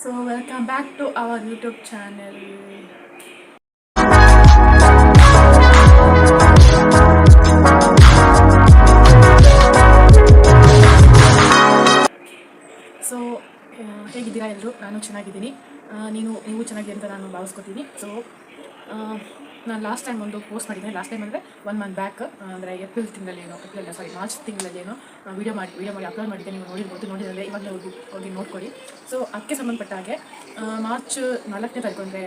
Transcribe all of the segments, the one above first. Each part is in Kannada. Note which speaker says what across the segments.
Speaker 1: So welcome back to our YouTube channel. So ಹೇಗಿದ್ದೀರಾ ಎಲ್ಲರೂ? ನಾನು ಚೆನ್ನಾಗಿದ್ದೀನಿ. ನೀವು ಚೆನ್ನಾಗಿ ಅಂತ ನಾನು ಭಾವಿಸ್ಕೊತೀನಿ. ಸೊ ನಾನು ಲಾಸ್ಟ್ ಟೈಮ್ ಒಂದು ಪೋಸ್ಟ್ ಮಾಡಿದ್ದೆ. ಲಾಸ್ಟ್ ಟೈಮ್ ಅಂದರೆ 1 ಮಂತ್ ಬ್ಯಾಕ್, ಅಂದರೆ ಮಾರ್ಚ್ ತಿಂಗಳಲ್ಲೇನೋ ವೀಡಿಯೋ ಮಾಡಿ ಅಪ್ಲೋಡ್ ಮಾಡಿದ್ದೆ. ನೀವು ನೋಡಿರಲ್ಲ, ಇವಾಗ ಹೋಗಿ ನೋಡ್ಕೊಳ್ಳಿ. ಸೊ ಅದಕ್ಕೆ ಸಂಬಂಧಪಟ್ಟ ಹಾಗೆ ಮಾರ್ಚ್ 4ನೇ ತಾರೀಕು, ಅಂದರೆ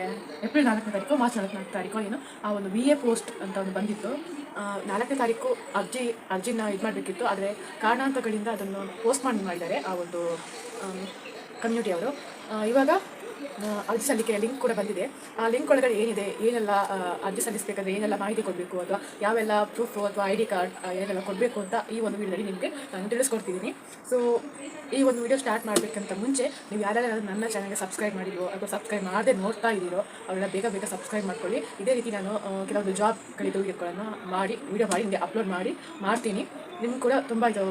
Speaker 1: ಏಪ್ರಿಲ್ 4ನೇ ತಾರೀಕು, ಮಾರ್ಚ್ 4ನೇ ತಾರೀಕು ಏನು ಆ ಒಂದು VA ಪೋಸ್ಟ್ ಅಂತ ಒಂದು ಬಂದಿತ್ತು. 4ನೇ ತಾರೀಕು ಅರ್ಜಿನ ಇದು ಮಾಡಬೇಕಿತ್ತು. ಆದರೆ ಕಾರಣಾಂತರಗಳಿಂದ ಅದನ್ನು ಪೋಸ್ಟ್ ಮಾಡಿದ್ದಾರೆ ಆ ಒಂದು ಕಮ್ಯುನಿಟಿ ಅವರು. ಇವಾಗ ಅರ್ಜಿ ಸಲ್ಲಿಕೆಯ ಲಿಂಕ್ ಕೂಡ ಬಂದಿದೆ. ಆ ಲಿಂಕ್ ಒಳಗಡೆ ಏನೆಲ್ಲ ಅರ್ಜಿ ಸಲ್ಲಿಸಬೇಕಾದ್ರೆ ಏನೆಲ್ಲ ಮಾಹಿತಿ ಕೊಡಬೇಕು, ಅಥವಾ ಯಾವೆಲ್ಲ ಪ್ರೂಫು ಅಥವಾ ID ಕಾರ್ಡ್ ಏನೆಲ್ಲ ಕೊಡಬೇಕು ಅಂತ ಈ ಒಂದು ವಿಡಿಯೋದಲ್ಲಿ ನಿಮಗೆ ನಾನು ತಿಳಿಸ್ಕೊಡ್ತಿದ್ದೀನಿ. ಸೊ ಈ ಒಂದು ವಿಡಿಯೋ ಸ್ಟಾರ್ಟ್ ಮಾಡಬೇಕಂತ ಮುಂಚೆ ನೀವು ಯಾರ್ಯಾರು ನನ್ನ ಚಾನಲ್ಗೆ ಸಬ್ಸ್ಕ್ರೈಬ್ ಮಾಡಿರೋ ಅಥವಾ ಸಬ್ಸ್ಕ್ರೈಬ್ ಮಾಡದೆ ನೋಡ್ತಾ ಇದ್ದೀರೋ ಅವರೆಲ್ಲ ಬೇಗ ಸಬ್ಸ್ಕ್ರೈಬ್ ಮಾಡ್ಕೊಳ್ಳಿ. ಇದೇ ರೀತಿ ನಾನು ಕೆಲವೊಂದು ಜಾಬ್ಗಳಿದ್ದು ವಿಡಿಯೋಗಳನ್ನು ವಿಡಿಯೋ ಮಾಡಿ ನಿಮಗೆ ಅಪ್ಲೋಡ್ ಮಾಡ್ತೀನಿ. ನಿಮ್ಗೆ ಕೂಡ ತುಂಬ ಇದು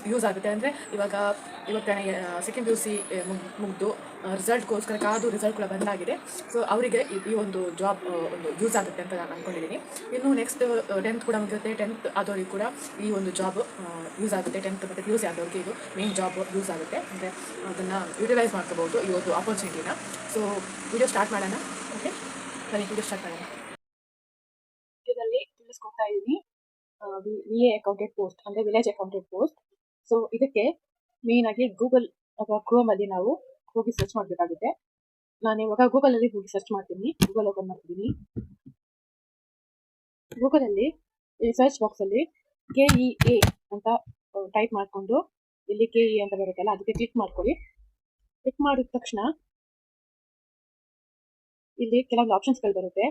Speaker 1: ಯೂಸ್ ಆಗುತ್ತೆ. ಅಂದರೆ ಇವತ್ತು ಸೆಕೆಂಡ್ PUC ಮುಗಿದು ರಿಸಲ್ಟ್ಗೋಸ್ಕರ ಕಾದು ರಿಸಲ್ಟ್ ಕೂಡ ಬಂದಾಗಿದೆ. ಸೊ ಅವರಿಗೆ ಈ ಒಂದು ಜಾಬ್ ಒಂದು ಯೂಸ್ ಆಗುತ್ತೆ ಅಂತ ನಾನು ಅಂದ್ಕೊಂಡಿದ್ದೀನಿ. ಇನ್ನು ನೆಕ್ಸ್ಟ್ 10th ಕೂಡ ಮುಗಿರುತ್ತೆ. 10th ಆದವ್ರಿಗೆ ಕೂಡ ಈ ಒಂದು ಜಾಬ್ ಯೂಸ್ ಆಗುತ್ತೆ. 10th ಮತ್ತು PUC ಆದವ್ರಿಗೆ ಇದು ಮೇನ್ ಜಾಬ್ ಯೂಸ್ ಆಗುತ್ತೆ. ಅಂದರೆ ಅದನ್ನು ಯುಟಿಲೈಸ್ ಮಾಡ್ಕೋಬೋದು ಈ ಒಂದು ಆಪರ್ಚುನಿಟಿನ. ಸೊ ವಿಡಿಯೋ ಸ್ಟಾರ್ಟ್ ಮಾಡೋಣ. ಓಕೆ, ಬನ್ನಿ ವಿಡಿಯೋ ಸ್ಟಾರ್ಟ್ ಮಾಡೋಣ. ವಿಡಿಯೋದಲ್ಲಿ ತಿಳಿಸ್ಕೊಡ್ತಾ ಇದ್ದೀನಿ VA ಅಕೌಂಟೆಂಟ್ ಪೋಸ್ಟ್, ಅಂದರೆ ವಿಲೇಜ್ ಅಕೌಂಟೆಂಟ್ ಪೋಸ್ಟ್. ಸೊ ಇದಕ್ಕೆ ಮೇಯ್ನಾಗಿ ಗೂಗಲ್ ಅಥವಾ ಕ್ರೋಮಲ್ಲಿ ನಾವು ಹೋಗಿ ಸರ್ಚ್ ಮಾಡಬೇಕಾಗುತ್ತೆ. ನಾನು ಇವಾಗ ಗೂಗಲಲ್ಲಿ ಹೋಗಿ ಸರ್ಚ್ ಮಾಡ್ತೀನಿ. ಗೂಗಲ್ ಓಪನ್ ಮಾಡ್ತಿದ್ದೀನಿ. ಗೂಗಲಲ್ಲಿ ಈ ಸರ್ಚ್ ಬಾಕ್ಸಲ್ಲಿ KEA ಅಂತ ಟೈಪ್ ಮಾಡಿಕೊಂಡು ಇಲ್ಲಿ KE ಅಂತ ಬರುತ್ತಲ್ಲ, ಅದಕ್ಕೆ ಕ್ಲಿಕ್ ಮಾಡ್ಕೊಳ್ಳಿ. ಕ್ಲಿಕ್ ಮಾಡಿದ ತಕ್ಷಣ ಇಲ್ಲಿ ಕೆಲವೊಂದು ಆಪ್ಷನ್ಸ್ಗಳು ಬರುತ್ತೆ.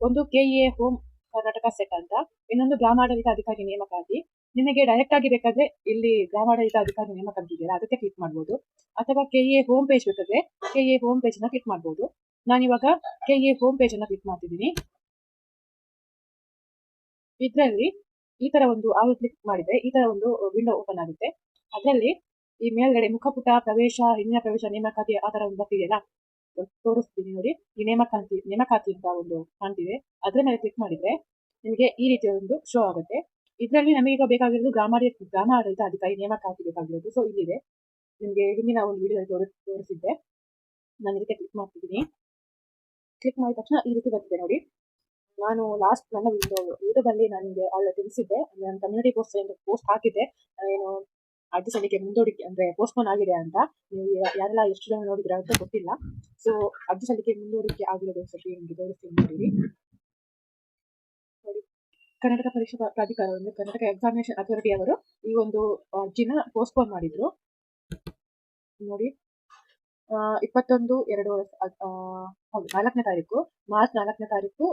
Speaker 1: ಒಂದು KEA ಹೋಮ್ ಕರ್ನಾಟಕ ಸೆಟ್ ಅಂತ, ಇನ್ನೊಂದು ಗ್ರಾಮಾಡಳಿತ ಅಧಿಕಾರಿ ನೇಮಕಾತಿ. ನಿಮಗೆ ಡೈರೆಕ್ಟ್ ಆಗಿ ಬೇಕಾದ್ರೆ ಇಲ್ಲಿ ಗ್ರಾಮಾಡಳಿತ ಅಧಿಕಾರಿ ನೇಮಕಾತಿ ಇದೆಯಲ್ಲ, ಅದಕ್ಕೆ ಕ್ಲಿಕ್ ಮಾಡ್ಬೋದು. ಅಥವಾ KEA ಹೋಮ್ ಪೇಜ್ ಬೇಕಾದ್ರೆ KEA ಹೋಮ್ ಪೇಜ್ ಅನ್ನ ಕ್ಲಿಕ್ ಮಾಡ್ಬೋದು. ನಾನಿವಾಗ KEA ಹೋಮ್ ಪೇಜ್ ಅನ್ನ ಕ್ಲಿಕ್ ಮಾಡ್ತಿದ್ದೀನಿ. ಇದರಲ್ಲಿ ಈ ತರ ಒಂದು ಕ್ಲಿಕ್ ಮಾಡಿದ್ರೆ ಈ ತರ ಒಂದು ವಿಂಡೋ ಓಪನ್ ಆಗುತ್ತೆ. ಅದರಲ್ಲಿ ಈ ಮೇಲ್ಗಡೆ ಮುಖಪುಟ ಪ್ರವೇಶ, ಹಿಂದಿನ ಪ್ರವೇಶ, ನೇಮಕಾತಿ ಆ ತರ ಒಂದು ಬರ್ತಿದೆಯಲ್ಲ, ತೋರಿಸ್ತೀನಿ ನೋಡಿ. ಈ ನೇಮಕಾತಿ ಅಂತ ಒಂದು ಕಾಣ್ತಿದೆ. ಅದ್ರ ಮೇಲೆ ಕ್ಲಿಕ್ ಮಾಡಿದ್ರೆ ನಿಮಗೆ ಈ ರೀತಿಯ ಒಂದು ಶೋ ಆಗುತ್ತೆ. ಇದರಲ್ಲಿ ನಮಗೀಗ ಬೇಕಾಗಿರೋದು ಗ್ರಾಮಾಡಳಿತ ಅಧಿಕಾರಿ ನೇಮಕಾತಿ ಬೇಕಾಗಿರೋದು. ಸೊ ಇಲ್ಲಿದೆ, ನಿಮಗೆ ಹಿಂದಿನ ಒಂದು ವಿಡಿಯೋ ತೋರಿಸಿದ್ದೆ. ನಾನು ಇದಕ್ಕೆ ಕ್ಲಿಕ್ ಮಾಡ್ತಿದ್ದೀನಿ. ಕ್ಲಿಕ್ ಮಾಡಿದ ತಕ್ಷಣ ಈ ರೀತಿ ಬರ್ತಿದೆ ನೋಡಿ. ನಾನು ಲಾಸ್ಟ್ ನನ್ನ ಯೂಟ್ಯೂಬಲ್ಲಿ ನನಗೆ ಆಲ್ರೆಡಿ ತಿಳಿಸಿದ್ದೆ, ನನ್ನ ಕಮ್ಯುನಿಟಿ ಪೋಸ್ಟ್ ಹಾಕಿದ್ದೆ. ಏನು ಅರ್ಜಿ ಸಲ್ಲಿಕೆ ಮುಂದೂಡಿಕೆ ಅಂದರೆ ಪೋಸ್ಟ್ಪೋನ್ ಆಗಿದೆ ಅಂತ. ನೀವು ಯಾರೆಲ್ಲ ಎಷ್ಟು ಜನ ನೋಡಿದ್ರೆ ಅಂತ ಗೊತ್ತಿಲ್ಲ. ಸೊ ಅರ್ಜಿ ಸಲ್ಲಿಕೆ ಮುಂದೂಡಿಕೆ ಆಗಿರೋದು ಸರಿ ನಿಮಗೆ ತೋರಿಸ್ತೀನಿ ನೋಡಿ. ಕರ್ನಾಟಕ ಪರೀಕ್ಷಾ ಪ್ರಾಧಿಕಾರ, ಒಂದು ಕರ್ನಾಟಕ ಎಕ್ಸಾಮಿನೇಷನ್ ಅಥಾರಿಟಿ ಅವರು ಈ ಒಂದು ಅರ್ಜಿನ ಪೋಸ್ಟ್ಪೋನ್ ಮಾಡಿದ್ರು ನೋಡಿ. 4ನೇ ತಾರೀಕು ಮಾರ್ಚ್ 4ನೇ ತಾರೀಕು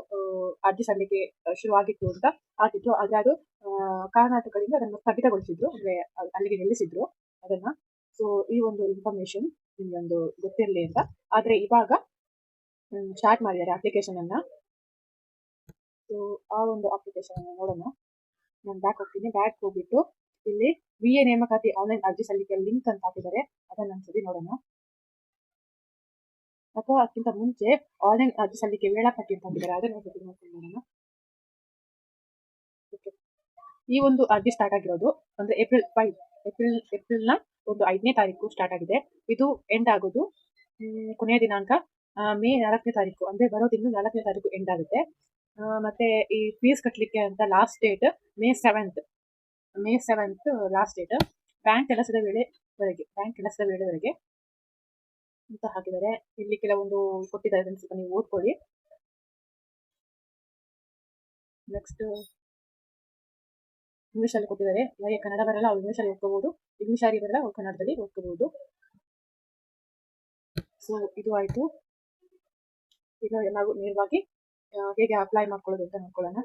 Speaker 1: ಅರ್ಜಿ ಸಲ್ಲಿಕೆ ಶುರುವಾಗಿತ್ತು ಅಂತ ಆಗಿತ್ತು. ಆದ್ರೆ ಅದು ಕಾರಣಾಂತರಗಳಿಂದ ಅದನ್ನು ಸ್ಥಗಿತಗೊಳಿಸಿದ್ರು, ಅಂದ್ರೆ ಅಲ್ಲಿಗೆ ನಿಲ್ಲಿಸಿದ್ರು ಅದನ್ನ. ಸೊ ಈ ಒಂದು ಇನ್ಫಾರ್ಮೇಶನ್ ನಿಮ್ಗೆ ಒಂದು ಗೊತ್ತಿರಲಿ ಅಂತ. ಆದ್ರೆ ಇವಾಗ ಸ್ಟಾರ್ಟ್ ಮಾಡಿದ್ದಾರೆ ಅಪ್ಲಿಕೇಶನ್ ಅನ್ನ. ಸೊ ಆ ಒಂದು ಅಪ್ಲಿಕೇಶನ್ ಅನ್ನ ನೋಡೋಣ. ನಾನು ಬ್ಯಾಕ್ ಹೋಗ್ತೀನಿ. ಬ್ಯಾಕ್ ಹೋಗ್ಬಿಟ್ಟು ಇಲ್ಲಿ VA ನೇಮಕಾತಿ ಆನ್ಲೈನ್ ಅರ್ಜಿ ಸಲ್ಲಿಕೆ ಲಿಂಕ್ ಅಂತ ಹಾಕಿದ್ದಾರೆ, ಅದನ್ನ ಒಂದ್ಸರಿ ನೋಡೋಣ. ಅಥವಾ ಅದಕ್ಕಿಂತ ಮುಂಚೆ ಆನ್ಲೈನ್ ಅರ್ಜಿ ಸಲ್ಲಿಕೆ ವೇಳಾಪಟ್ಟಿ ಅಂತ ಹಾಕಿದ್ದಾರೆ, ಅದನ್ನು ನೋಡೋಣ. ಈ ಒಂದು ಅರ್ಜಿ ಸ್ಟಾರ್ಟ್ ಆಗಿರೋದು ಅಂದ್ರೆ ಏಪ್ರಿಲ್ನ ಒಂದು 5ನೇ ತಾರೀಕು ಸ್ಟಾರ್ಟ್ ಆಗಿದೆ. ಇದು ಎಂಡ್ ಆಗೋದು ಕೊನೆಯ ದಿನಾಂಕ ಮೇ 4ನೇ ತಾರೀಕು, ಅಂದ್ರೆ ಬರೋ ತಿಂಗಳು 4ನೇ ತಾರೀಕು ಎಂಡ್ ಆಗುತ್ತೆ. ಮತ್ತೆ ಈ ಫೀಸ್ ಕಟ್ಟಲಿಕ್ಕೆ ಅಂತ last date May 7th last date. Bank ಕೆಲಸದ ವೇಳೆವರೆಗೆ ಅಂತ ಹಾಕಿದ್ದಾರೆ. ಇಲ್ಲಿ ಕೆಲವೊಂದು ಕೊಟ್ಟಿದ್ದಾರೆ, ನೀವು ಓದ್ಕೊಳ್ಳಿ. ನೆಕ್ಸ್ಟ್ ಇಂಗ್ಲಿಷ್ ಅಲ್ಲಿ ಕೊಟ್ಟಿದ್ದಾರೆ. ಯಾರಿಗೆ ಕನ್ನಡ ಬರಲ್ಲ ಅವ್ರು ಇಂಗ್ಲಿಷ್ ಅಲ್ಲಿ ಓದ್ಕೋಬಹುದು, ಇಂಗ್ಲಿಷ್ ಯಾರಿಗೆ ಬರಲ್ಲ ಅವ್ರು ಕನ್ನಡದಲ್ಲಿ ಓದ್ಕೋಬಹುದು. ಸೊ ಇದು ಆಯ್ತು. ಈಗ ನಾವು ನೇರವಾಗಿ ಹೇಗೆ ಅಪ್ಲೈ ಮಾಡ್ಕೊಳ್ಳೋದು ಅಂತ ನೋಡ್ಕೊಳ್ಳೋಣ.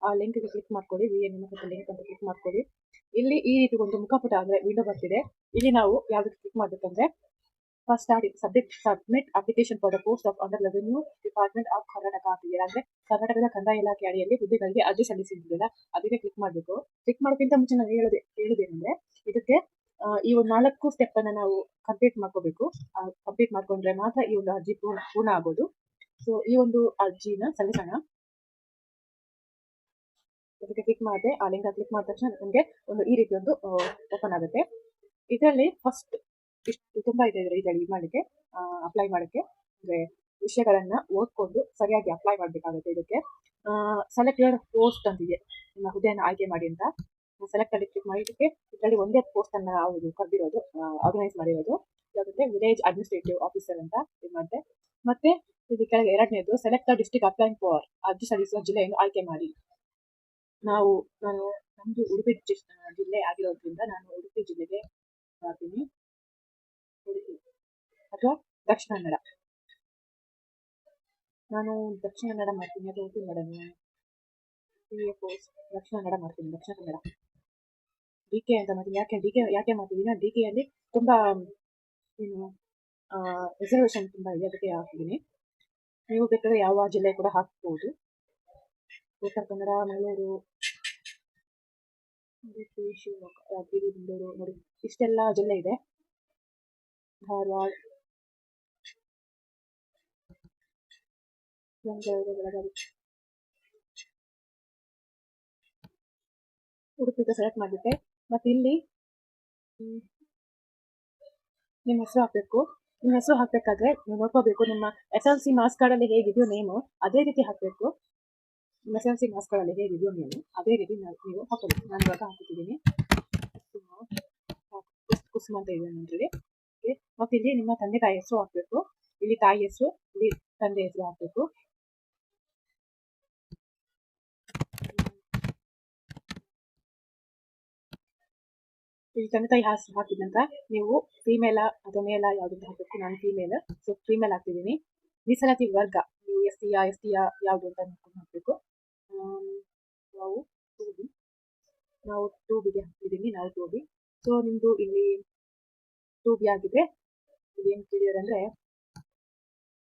Speaker 1: ಆ ಲಿಂಕ್ಗೆ ಕ್ಲಿಕ್ ಮಾಡ್ಕೊಳ್ಳಿ. VA ನೇಮಕಾತಿ ಲಿಂಕ್ ಅಂತ ಕ್ಲಿಕ್ ಮಾಡ್ಕೊಳ್ಳಿ. ಇಲ್ಲಿ ಈ ರೀತಿ ಒಂದು ಮುಖಪುಟ ಅಂದ್ರೆ ವಿಂಡೋ ಬರ್ತಿದೆ. ಇಲ್ಲಿ ನಾವು ಯಾವ್ದಕ್ಕೆ ಕ್ಲಿಕ್ ಮಾಡ್ಬೇಕಂದ್ರೆ first submit application for the post of under revenue department of Karnataka ಅಂತಿದೆ. ಅಂದ್ರೆ ಕರ್ನಾಟಕದ ಕಂದಾಯ ಇಲಾಖೆ ಅಡಿಯಲ್ಲಿ ಹುದ್ದೆಗಳಿಗೆ ಅರ್ಜಿ ಸಲ್ಲಿಸಿದ್ದಿಲ್ಲ, ಅದಕ್ಕೆ ಕ್ಲಿಕ್ ಮಾಡಬೇಕು. ಕ್ಲಿಕ್ ಮಾಡೋಕ್ಕಿಂತ ಮುಂಚೆ ನಾನು ಹೇಳೋದೇನೆಂದ್ರೆ ಇದಕ್ಕೆ ಈ ಒಂದು 4 ಸ್ಟೆಪ್ ಅನ್ನ ನಾವು ಕಂಪ್ಲೀಟ್ ಮಾಡ್ಕೋಬೇಕು. ಕಂಪ್ಲೀಟ್ ಮಾಡ್ಕೊಂಡ್ರೆ ಮಾತ್ರ ಈ ಒಂದು ಅರ್ಜಿ ಪೂರ್ಣ ಆಗೋದು. ಸೊ ಈ ಒಂದು ಅರ್ಜಿನ ಸಲ್ಲಿಸೋಣ. ಅದಕ್ಕೆ ಕ್ಲಿಕ್ ಮಾಡಿದೆ, ಆ ಲಿಂಕ್ ಕ್ಲಿಕ್ ಮಾಡಿದ ತಕ್ಷಣ ನಮಗೆ ಒಂದು ಈ ರೀತಿ ಒಂದು ಓಪನ್ ಆಗುತ್ತೆ. ಇದರಲ್ಲಿ ಫಸ್ಟ್ ಇಷ್ಟು ತುಂಬಾ ಇದೆ ಇದರಲ್ಲಿ ಇದು ಮಾಡಲಿಕ್ಕೆ, ಅಪ್ಲೈ ಮಾಡಕ್ಕೆ ಅಂದ್ರೆ ವಿಷಯಗಳನ್ನ ಓದ್ಕೊಂಡು ಸರಿಯಾಗಿ ಅಪ್ಲೈ ಮಾಡಬೇಕಾಗುತ್ತೆ. ಇದಕ್ಕೆ ಸೆಲೆಕ್ಟೆಡ್ ಪೋಸ್ಟ್ ಅಂತಿದೆ, ನಿಮ್ಮ ಹುದ್ದೆಯನ್ನು ಆಯ್ಕೆ ಮಾಡಿ ಅಂತ. ಸೆಲೆಕ್ಟ್ ಅಲ್ಲಿ ಕ್ಲಿಕ್ ಮಾಡಿದ್ದಕ್ಕೆ ಇದರಲ್ಲಿ ಒಂದೇ ಪೋಸ್ಟ್ ಅನ್ನ ಅವರು ಕರೆದಿರೋದು, ಆರ್ಗನೈಸ್ ಮಾಡಿರೋದು. ಯಾಕಂದ್ರೆ ವಿಲೇಜ್ ಅಡ್ಮಿನಿಸ್ಟ್ರೇಟಿವ್ ಆಫೀಸರ್ ಅಂತ ಇದು ಮಾಡಿದೆ. ಮತ್ತೆ ಇದು ಕೆಳಗೆ ಎರಡನೇದು ಸೆಲೆಕ್ಟ್ ಡಿಸ್ಟ್ರಿಕ್ಟ್ ಅಪ್ಲೈಂಗ್ ಫಾರ್, ಅರ್ಜಿ ಸಲ್ಲಿಸುವ ಜಿಲ್ಲೆಯನ್ನು ಆಯ್ಕೆ ಮಾಡಿ. ನಾನು ನಮ್ದು ಉಡುಪಿ ಜಿಲ್ಲೆ ಆಗಿರೋದ್ರಿಂದ ನಾನು ಉಡುಪಿ ಜಿಲ್ಲೆಗೆ ಮಾಡ್ತೀನಿ, ಉಡುಪಿ ಅಥವಾ ದಕ್ಷಿಣ ಕನ್ನಡ. ನಾನು ದಕ್ಷಿಣ ಕನ್ನಡ ಮಾಡ್ತೀನಿ, ಅಥವಾ ಉಡುಪಿ ಮೇಡಮ್ ದಕ್ಷಿಣ ಕನ್ನಡ ಮಾಡ್ತೀನಿ, ದಕ್ಷಿಣ ಕನ್ನಡ. ಡಿ ಕೆ ಅಂತ ಮಾಡ್ತೀನಿ. ಯಾಕೆ ಮಾಡ್ತಿದ್ದೀನಿ, ಡಿ ಕೆ ಅಲ್ಲಿ ತುಂಬಾ ಏನು ರಿಸರ್ವೇಶನ್ ತುಂಬಾ ಇದೆ, ಅದಕ್ಕೆ ಹಾಕಿದ್ದೀನಿ. ನೀವು ಬೇಕಾದ್ರೆ ಯಾವ ಜಿಲ್ಲೆ ಕೂಡ ಹಾಕ್ಬಹುದು. ಉತ್ತರ ಕನ್ನಡ, ಮಂಗಳೂರು, ಶಿವಮೊಗ್ಗ, ಯಾದಗಿರಿ, ಬೆಂಗಳೂರು, ನೋಡಿ ಇಷ್ಟೆಲ್ಲ ಜಿಲ್ಲೆ ಇದೆ. ಧಾರವಾಡ, ಬೆಂಗಳೂರು, ಬೆಳಗಾವಿ, ಉಡುಪಿ ಸೆಲೆಕ್ಟ್ ಮಾಡಿದ್ದೆ. ಮತ್ತೆ ಇಲ್ಲಿ ನಿಮ್ಮ ಹೆಸರು ಹಾಕ್ಬೇಕು. ನಿಮ್ಮ ಹೆಸರು ಹಾಕ್ಬೇಕಾದ್ರೆ ನೀವು ನೋಡ್ಕೋಬೇಕು, ನಿಮ್ಮ SLC ಮಾರ್ಕ್ಸ್ ಕಾರ್ಡ್ ಅಲ್ಲಿ ಹೇಗಿದೆಯೋ ನೇಮು ಅದೇ ರೀತಿ ಹಾಕ್ಬೇಕು. ನಿಮ್ಮ SLC ಮಾರ್ಕ್ಸ್ ಕಾರ್ಡ್ ಅಲ್ಲಿ ಹೇಗಿದೆಯೋ ನೇಮು ಅದೇ ರೀತಿ ನೀವು ಹಾಕೋಬೇಕು. ನಾನು ಇವಾಗ ಹಾಕಿದ್ದೀನಿ, ಕುಸುಮ ಅಂತ ಇದೆ ನೋಡ್ರಿ. ಮತ್ತೆ ಇಲ್ಲಿ ನಿಮ್ಮ ತಂದೆ ತಾಯಿ ಹೆಸರು ಹಾಕ್ಬೇಕು. ಇಲ್ಲಿ ತಾಯಿ ಹೆಸರು, ಇಲ್ಲಿ ತಂದೆ ಹೆಸರು ಹಾಕ್ಬೇಕು. ಇಲ್ಲಿ ತಂದೆ ತಾಯಿ ಹೆಸರು ಹಾಕಿದ ನಂತರ ನೀವು ಫೀಮೇಲ ಅಥವಾ ಮೇಲ ಯಾವ್ದು ಹಾಕಬೇಕು. ನಾನು ಫೀಮೇಲ್, ಸೊ ಫೀಮೇಲ್ ಹಾಕ್ತಿದ್ದೀನಿ. ಮೀಸಲಾತಿ ವರ್ಗ ನೀವು ST ಯಾವುದು ಅಂತ ನೋಡ್ಕೊಂಡು ಹಾಕಬೇಕು. ನಾವು 2B ಹಾಕ್ತಿದ್ದೀನಿ, ನಾವು 2B. ಸೊ ನಿಮ್ದು ಇಲ್ಲಿ 2B ಆಗಿದ್ರೆ ಇಲ್ಲಿ ಏನ್ ಕೇಳಿದಾರೆ ಅಂದ್ರೆ,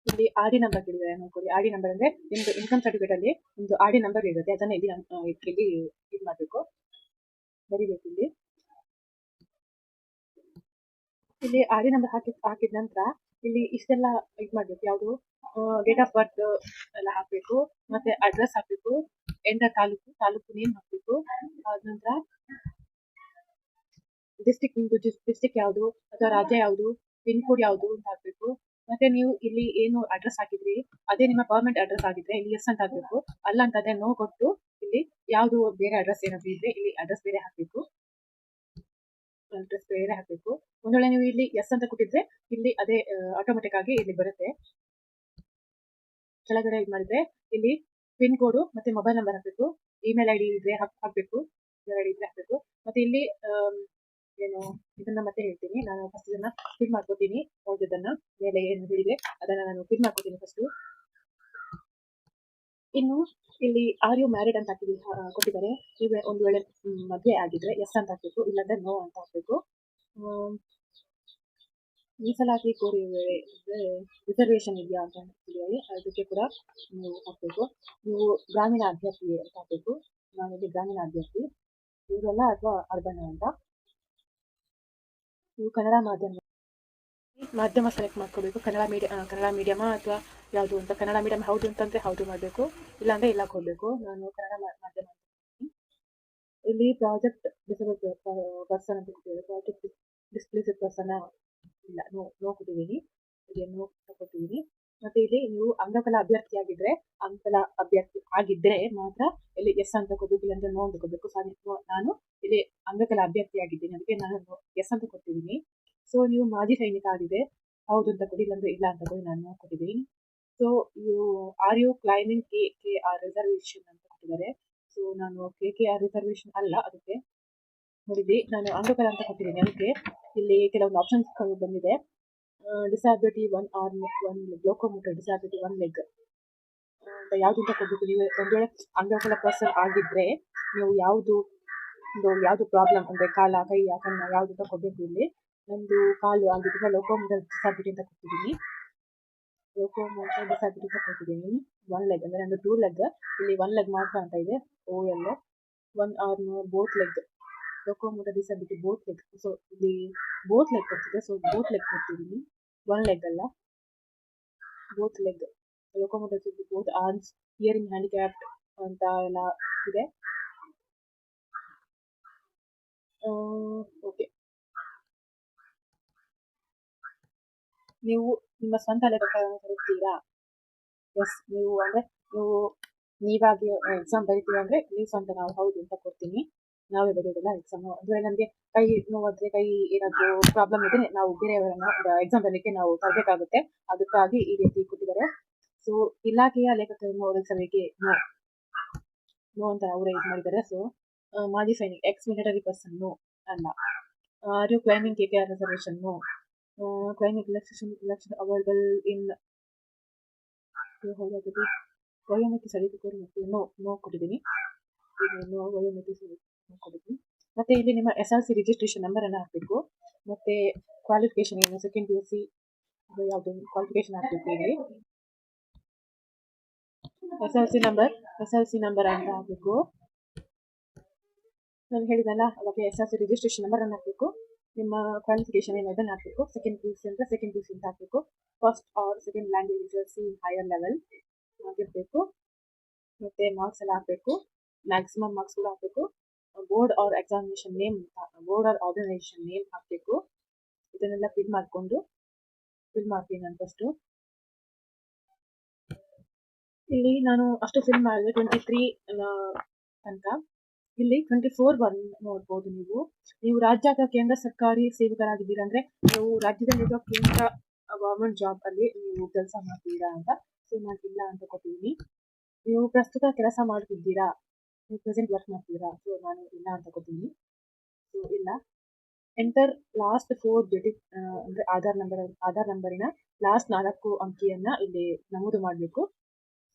Speaker 1: ಇಲ್ಲಿ RD ನಂಬರ್ ಕೇಳಿದ್ದಾರೆ ನೋಡ್ಕೊಳ್ಳಿ. RD ನಂಬರ್ ಅಂದ್ರೆ ನಿಮ್ದು ಇನ್ಕಮ್ ಸರ್ಟಿಫಿಕೇಟ್ ಅಲ್ಲಿ ನಿಮ್ದು RD ನಂಬರ್ ಇರುತ್ತೆ, ಅದನ್ನ ಇಲ್ಲಿ ಇದು ಮಾಡ್ಬೇಕು, ಬರಿಬೇಕು. ಇಲ್ಲಿ RD ನಂಬರ್ ಹಾಕಿದ ನಂತರ ಇಲ್ಲಿ ಇಷ್ಟೆಲ್ಲ ಇದು ಮಾಡ್ಬೇಕು. ಯಾವುದು ಡೇಟ್ ಆಫ್ ಬರ್ತ್ ಎಲ್ಲ ಹಾಕ್ಬೇಕು, ಮತ್ತೆ ಅಡ್ರೆಸ್ ಹಾಕ್ಬೇಕು, ಎಂಟರ್ ತಾಲೂಕು ನೇಮ್ ಹಾಕ್ಬೇಕು. ಆದ ನಂತರ ಡಿಸ್ಟಿಕ್ ಯಾವುದು ಅಥವಾ ರಾಜ್ಯ ಯಾವುದು, ಪಿನ್ ಕೋಡ್ ಯಾವುದು ಅಂತ ಹಾಕ್ಬೇಕು. ಮತ್ತೆ ನೀವು ಇಲ್ಲಿ ಏನು ಅಡ್ರೆಸ್ ಹಾಕಿದ್ರಿ ಅದೇ ನಿಮ್ಮ ಪರ್ಮನೆಂಟ್ ಅಡ್ರೆಸ್ ಆಗಿದ್ರೆ ಇಲ್ಲಿ ಎಸ್ ಅಂತ ಹಾಕ್ಬೇಕು. ಅಲ್ಲ ಅಂತಂದ್ರೆ ನೋ ಕೊಟ್ಟು ಇಲ್ಲಿ ಯಾವುದು ಬೇರೆ ಅಡ್ರೆಸ್ ಏನಾದ್ರು ಇದ್ರೆ ಇಲ್ಲಿ ಅಡ್ರೆಸ್ ಬೇರೆ ಹಾಕ್ಬೇಕು. ಒಂದ್ ವೇಳೆ ನೀವು ಇಲ್ಲಿ ಎಸ್ ಅಂತ ಕೊಟ್ಟಿದ್ರೆ ಇಲ್ಲಿ ಅದೇ ಆಟೋಮೆಟಿಕ್ ಆಗಿ ಇಲ್ಲಿ ಬರುತ್ತೆ. ಕೆಳಗಡೆ ಇದು ಮಾಡಿದ್ರೆ ಇಲ್ಲಿ ಪಿನ್ ಕೋಡ್ ಮತ್ತೆ ಮೊಬೈಲ್ ನಂಬರ್ ಹಾಕ್ಬೇಕು. ಇಮೇಲ್ ID ಇದ್ರೆ ಹಾಕ್ಬೇಕು, ಇಮೇಲ್ ID ಇದ್ರೆ ಹಾಕ್ಬೇಕು. ಮತ್ತೆ ಇಲ್ಲಿ ಏನು ಇದನ್ನ ಮತ್ತೆ ಹೇಳ್ತೀನಿ, ನಾನು ಫಸ್ಟ್ ಇದನ್ನ ಫಿಲ್ ಮಾಡ್ಕೋತೀನಿ. ಓದಿದ್ದನ್ನ ಮೇಲೆ ಏನು ಹೇಳಿದೆ ಅದನ್ನ ನಾನು ಫಿಲ್ ಮಾಡ್ಕೋತೀನಿ ಫಸ್ಟ್. ಇನ್ನು ಇಲ್ಲಿ ಆರ್ ಯು ಮ್ಯಾರಿಡ್ ಅಂತ ಕೊಟ್ಟಿದ್ದಾರೆ. ನೀವು ಒಂದು ವೇಳೆ ಮದುವೆ ಆಗಿದ್ರೆ ಎಸ್ ಅಂತ ಹಾಕ್ಬೇಕು, ಇಲ್ಲಾಂದ್ರೆ ನೋ ಅಂತ ಹಾಕ್ಬೇಕು. ಮೀಸಲಾತಿ ಕೋರಿ ರಿಸರ್ವೇಶನ್ ಇದೆಯಾ ಅಂತ ಹೇಳಿದರೆ ಅದಕ್ಕೆ ಕೂಡ ನೀವು ಹಾಕ್ಬೇಕು. ನೀವು ಗ್ರಾಮೀಣ ಅಭ್ಯರ್ಥಿ ಅಂತ ಹಾಕ್ಬೇಕು. ನಾನಿಲ್ಲಿ ಗ್ರಾಮೀಣ ಅಭ್ಯರ್ಥಿ, ಇವರೆಲ್ಲ ಅಥವಾ ಅರ್ಬನ್ ಅಂತ. ನೀವು ಕನ್ನಡ ಮಾಧ್ಯಮ ಸೆಲೆಕ್ಟ್ ಮಾಡ್ಕೋಬೇಕು. ಕನ್ನಡ ಮೀಡಿಯಮ ಅಥವಾ ಯಾವುದು ಅಂತ. ಕನ್ನಡ ಮೀಡಿಯಂ ಹೌದು ಅಂತಂದ್ರೆ ಹೌದು ಮಾಡಬೇಕು, ಇಲ್ಲಾಂದ್ರೆ ಇಲ್ಲ ಕೊಡಬೇಕು. ನಾನು ಕನ್ನಡ ಮಾಧ್ಯಮ. ಇಲ್ಲಿ ಪ್ರಾಜೆಕ್ಟ್ ಡಿಸೇಬಲ್ ಪರ್ಸನ್ ಅಂತ ಕೊಟ್ಟಿದ್ದಾರೆ. ಪ್ರಾಜೆಕ್ಟ್ ಡಿಸ್ಪ್ಲೇಸ್ಡ್ ಪರ್ಸನ್ ಇಲ್ಲ, ನೋ ಕೊಟ್ಟಿದ್ದೀನಿ, ಇದನ್ನು ಕೊಟ್ಟಿದ್ದೀನಿ. ಮತ್ತೆ ಇಲ್ಲಿ ನೀವು ಅಂಗಕಲಾ ಅಭ್ಯರ್ಥಿ ಆಗಿದ್ರೆ ಮಾತ್ರ ಇಲ್ಲಿ ಎಸ್ ಅಂತ ಕೊಡ್ಬೇಕು, ಇಲ್ಲಾಂದ್ರೆ ನೋ ಅಂತ ಕೊಡ್ಬೇಕು. ನಾನು ಇಲ್ಲಿ ಅಂಗಕಲಾ ಅಭ್ಯರ್ಥಿ ಆಗಿದ್ದೀನಿ, ಅದಕ್ಕೆ ನಾನು ಎಸ್ ಅಂತ ಕೊಟ್ಟಿದ್ದೀನಿ. ಸೊ ನೀವು ಮಾಜಿ ಸೈನಿಕ ಆಗಿದೆ ಹೌದು ಅಂತ ಕೊಡಿ, ಇಲ್ಲಾಂದ್ರೆ ಇಲ್ಲ ಅಂತ ಕೊಡಿ, ನಾನು ಕೊಟ್ಟಿದ್ದೀನಿ. So are you claiming KKR reservation ಅಂತ ಕೊಟ್ಟಿದ್ದಾರೆ. ಸೊ ನಾನು KKR ರಿಸರ್ವೇಶನ್ ಅಲ್ಲ, ಅದಕ್ಕೆ ನೋಡಿದ್ವಿ ನಾನು ಅಂಗಕಲಾ ಅಂತ ಕೊಟ್ಟಿದ್ದೀನಿ. ಅದಕ್ಕೆ ಇಲ್ಲಿ ಕೆಲವೊಂದು ಆಪ್ಷನ್ಸ್ ಬಂದಿದೆ. Disability 1 arm 1 leg, locomotor disability 1 leg ಅಂತ ಯಾವ್ದು ಅಂತ ಕೊಡ್ಬೇಕು. ನೀವು ಒಂದು ವೇಳೆ ಅಂಗಕಲಾ ಪರ್ಸನ್ ಆಗಿದ್ರೆ ನೀವು ಯಾವ್ದು ಪ್ರಾಬ್ಲಮ್ ಅಂದ್ರೆ ಕಾಲ, ಕೈ, ಕಣ್ಣ ಯಾವ್ದು ಅಂತ ಕೊಡ್ಬೇಕು. ಇಲ್ಲಿ ನಂದು ಕಾಲು ಆಗಿದ್ರೆ ಲೋಕೋಮೋಟರ್ ಡಿಸಾಬಿಲಿಟಿ ಅಂತ ಕೊಟ್ಟಿದ್ದೀನಿ. ಲೋಕೋಮೋಟರ್ ಡಿಸಾಬಿಲಿಟಿ ಅಂತ ಕೊಟ್ಟಿದ್ದೀನಿ. 1 leg ಅಂದ್ರೆ ನಂದು 2 leg, ಇಲ್ಲಿ 1 leg ಮಾತ್ರ ಅಂತ ಇದೆ. OL 1 arm both leg locomotor disability both leg. So ಇಲ್ಲಿ ಬೋತ್ ಲೆಗ್ ಬರ್ತಿದೆ, ಸೊ ಬೋತ್ ಲೆಗ್ ಕೊಡ್ತಿದ್ದೀನಿ, ಒನ್ ಲೆಗ್ ಅಲ್ಲ, both leg. Locomotor disability both arms, hearing handicapped ಅಂತ ಎಲ್ಲ ಇದೆ. ಓಕೆ, ನೀವು ನಿಮ್ಮ ಸ್ವಂತ ಲೆಕ್ಕಗಳನ್ನು ತರುತ್ತೀರಾ? ಎಸ್, ನೀವು ಅಂದರೆ ನೀವಾಗಿ ಎಕ್ಸಾಮ್ ಬರೀತೀವಿ ಅಂದರೆ ನೀವು ಸ್ವಂತ, ನಾವು ಹೌದು ಅಂತ ಕೊಡ್ತೀನಿ. ನಾವೇ ಬರೆಯೋದಿಲ್ಲ ಎಕ್ಸಾಮು. ಅಂದರೆ ನಮಗೆ ಕೈ ನೋವಾದರೆ, ಕೈ ಏನಾದರೂ ಪ್ರಾಬ್ಲಮ್ ಇದ್ದರೆ ನಾವು ಬೇರೆಯವರನ್ನು ಎಕ್ಸಾಮ್ ಬರಲಿಕ್ಕೆ ನಾವು ತರಬೇಕಾಗುತ್ತೆ. ಅದಕ್ಕಾಗಿ ಈ ರೀತಿ ಕೊಟ್ಟಿದ್ದಾರೆ. ಸೊ ಇಲಾಖೆಯ ಲೇಖಕರನ್ನು ಒದಗಿಸಬೇಕೆ? ನೋ ಅಂತ ಅವರೇ ಇದು ಮಾಡಿದ್ದಾರೆ. ಸೊ ಮಾಜಿ ಸೈನಿಕ, ಎಕ್ಸ್ ಮಿಲಿಟರಿ ಪರ್ಸನ್, ನೋ ಅಲ್ಲ. Are you claiming KKR reservation? No. Claiming election available in ವಯೋಮಿತಿ ಸರಿದೂಗಿಸಿ ಮತ್ತು ನೋ ಕೊಟ್ಟಿದ್ದೀನಿ. ವಯೋಮಿತಿ ಕೊಟ್ಟಿದ್ದೀನಿ. ಮತ್ತೆ ಇಲ್ಲಿ ನಿಮ್ಮ SLC ರಿಜಿಸ್ಟ್ರೇಷನ್ ನಂಬರ್ ಅನ್ನು ಹಾಕಬೇಕು. ಮತ್ತೆ ಕ್ವಾಲಿಫಿಕೇಶನ್ ಏನು, ಸೆಕೆಂಡ್ PUC ಯಾವುದು ಕ್ವಾಲಿಫಿಕೇಶನ್ ಹಾಕಬೇಕು. ಇಲ್ಲಿ SLC ನಂಬರ್ ಅಂತ ಹಾಕಬೇಕು. ನಾನು ಹೇಳಿದಲ್ಲ ಅವಾಗ SLC ರಿಜಿಸ್ಟ್ರೇಷನ್ ನಂಬರ್ ಅನ್ನು ಹಾಕಬೇಕು. ನಿಮ್ಮ ಕ್ವಾಲಿಫಿಕೇಶನ್ ಏನು ಅದನ್ನು ಹಾಕಬೇಕು. ಸೆಕೆಂಡ್ PUC ಅಂತ ಸೆಕೆಂಡ್ PUC ಅಂತ ಹಾಕಬೇಕು. First or second language SLC higher level ಆಗಿರಬೇಕು. ಮತ್ತೆ ಮಾರ್ಕ್ಸ್ ಎಲ್ಲ ಹಾಕಬೇಕು, ಮ್ಯಾಕ್ಸಿಮಮ್ ಮಾರ್ಕ್ಸ್ ಕೂಡ ಹಾಕಬೇಕು. Board or examination name, board or organisation name ಹಾಕಬೇಕು. ಇದನ್ನೆಲ್ಲ ಫಿಲ್ ಮಾಡ್ತೀನಿ ನಾನು ಫಸ್ಟು. ಇಲ್ಲಿ ನಾನು ಅಷ್ಟು ಫಿಲ್ ಮಾಡಿದೆ 23 ತನಕ. ಇಲ್ಲಿ 24 ನೋಡ್ಬೋದು. ನೀವು ರಾಜ್ಯ ಅಥವಾ ಕೇಂದ್ರ ಸರ್ಕಾರಿ ಸೇವಕರಾಗಿದ್ದೀರಾ ಅಂದ್ರೆ ನೀವು ರಾಜ್ಯದಲ್ಲಿರುವ ಕೇಂದ್ರ ಗವರ್ಮೆಂಟ್ ಜಾಬ್ ಅಲ್ಲಿ ನೀವು ಕೆಲಸ ಮಾಡ್ತೀರಾ ಅಂತ. ಸೊ ನಾನು ಇಲ್ಲ ಅಂತ ಕೊಟ್ಟಿದ್ದೀನಿ. ನೀವು ಪ್ರಸ್ತುತ ಕೆಲಸ ಮಾಡ್ತಿದ್ದೀರಾ, ನೀವು ಪ್ರೆಸೆಂಟ್ ವರ್ಕ್ ಮಾಡ್ತಿದ್ದೀರಾ? ಸೊ ನಾನು ಇಲ್ಲ ಅಂತ ಕೊಟ್ಟಿದ್ದೀನಿ. ಸೊ ಇಲ್ಲ. ಎಂಟರ್ ಲಾಸ್ಟ್ 4 ಡಿಜಿಟ್ ಅಂದ್ರೆ ಆಧಾರ್ ನಂಬರಿನ ಲಾಸ್ಟ್ 4 ಅಂಕಿಯನ್ನ ಇಲ್ಲಿ ನಮೂದು ಮಾಡಬೇಕು.